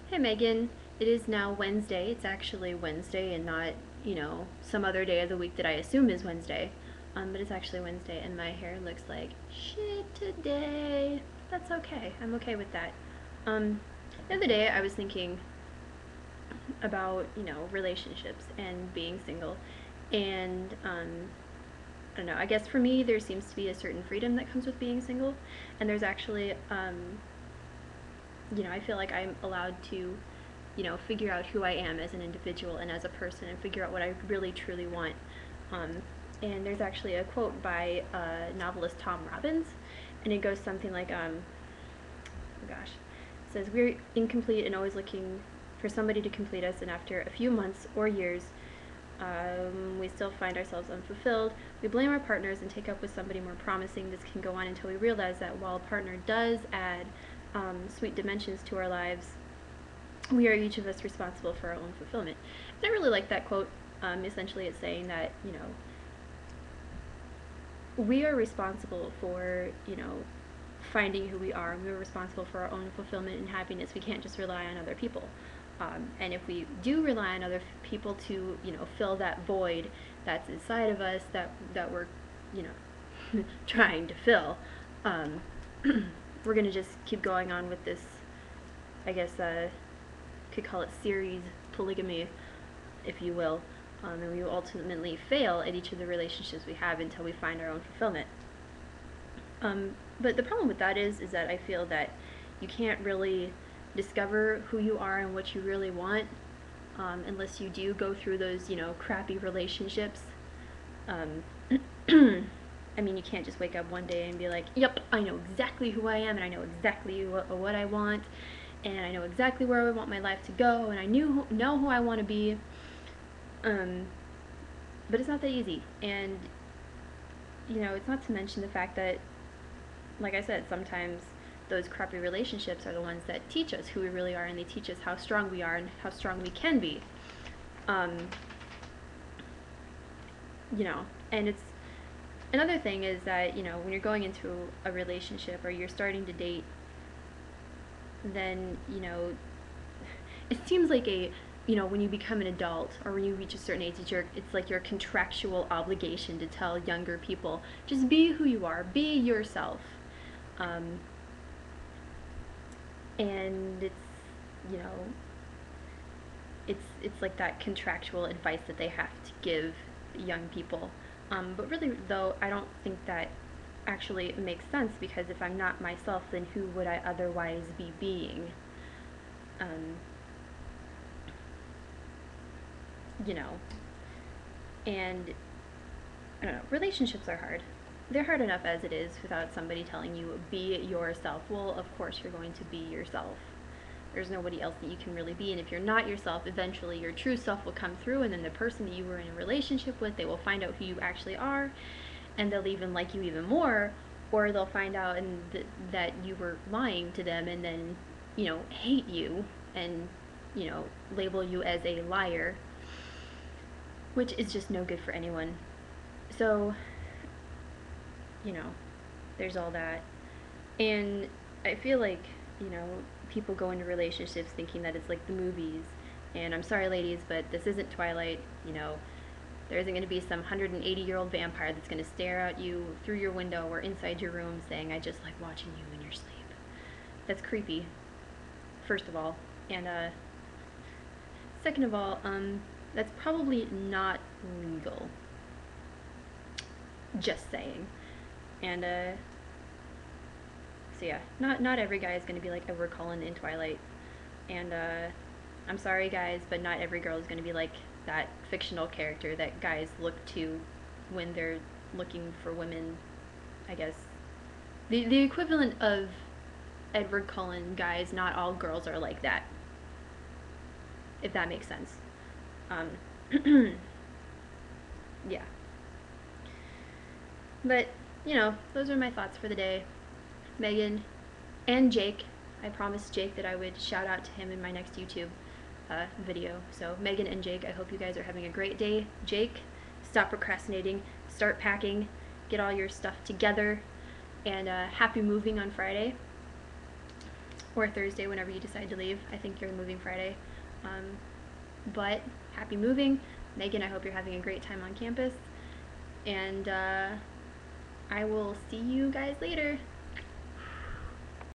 Hey Megan, it is now Wednesday. It's actually Wednesday and not, some other day of the week that I assume is Wednesday. But it's actually Wednesday and my hair looks like shit today. That's okay. I'm okay with that. The other day I was thinking about, relationships and being single. And, I don't know, I guess for me there seems to be a certain freedom that comes with being single. And there's actually, I feel like I'm allowed to figure out who I am as an individual and as a person and figure out what I really truly want. Um, and there's actually a quote by novelist Tom Robbins, and it goes something like, oh gosh, it says, "We're incomplete and always looking for somebody to complete us, and after a few months or years, we still find ourselves unfulfilled. We blame our partners and take up with somebody more promising. This can go on until we realize that while a partner does add sweet dimensions to our lives, we are each of us responsible for our own fulfillment." And I really like that quote. Essentially, it's saying that, we are responsible for, finding who we are, and we're responsible for our own fulfillment and happiness. We can't just rely on other people. And if we do rely on other people to, fill that void that's inside of us that we're, trying to fill, we're going to just keep going on with this, I guess, could call it series polygamy, if you will, and we will ultimately fail at each of the relationships we have until we find our own fulfillment. But the problem with that is that I feel that you can't really discover who you are and what you really want unless you do go through those, crappy relationships. I mean, you can't just wake up one day and be like, yep, I know exactly who I am, and I know exactly what I want, and I know exactly where I want my life to go, and I know who I want to be. But it's not that easy, and it's not to mention the fact that, like I said, sometimes those crappy relationships are the ones that teach us who we really are, and they teach us how strong we are and how strong we can be. And it's another thing is that, when you're going into a relationship or you're starting to date, then, it seems like when you become an adult or when you reach a certain age, it's like your contractual obligation to tell younger people, just be who you are, be yourself. And it's like that contractual advice that they have to give young people. But really, though, I don't think that actually makes sense, because if I'm not myself, then who would I otherwise be being? And I don't know, relationships are hard. They're hard enough as it is without somebody telling you, be yourself. Well, of course you're going to be yourself. There's nobody else that you can really be, and if you're not yourself, eventually your true self will come through, and then the person that you were in a relationship with, they will find out who you actually are, and they'll even like you even more, or they'll find out that you were lying to them, and then, hate you, and, label you as a liar, which is just no good for anyone. So, there's all that. And I feel like, people go into relationships thinking that it's like the movies. And I'm sorry, ladies, but this isn't Twilight. There isn't going to be some 180-year-old vampire that's going to stare at you through your window or inside your room saying, "I just like watching you in your sleep." That's creepy, first of all. And second of all, that's probably not legal. Just saying. And so yeah, not every guy is going to be like Edward Cullen in Twilight. And I'm sorry, guys, but not every girl is going to be like that fictional character that guys look to when they're looking for women, I guess. The equivalent of Edward Cullen guys, not all girls are like that, if that makes sense. Yeah. But, those are my thoughts for the day. Megan and Jake. I promised Jake that I would shout out to him in my next YouTube video. So Megan and Jake, I hope you guys are having a great day. Jake, stop procrastinating, start packing, get all your stuff together, and happy moving on Friday. or Thursday, whenever you decide to leave. I think you're moving Friday. But happy moving. Megan, I hope you're having a great time on campus. And I will see you guys later.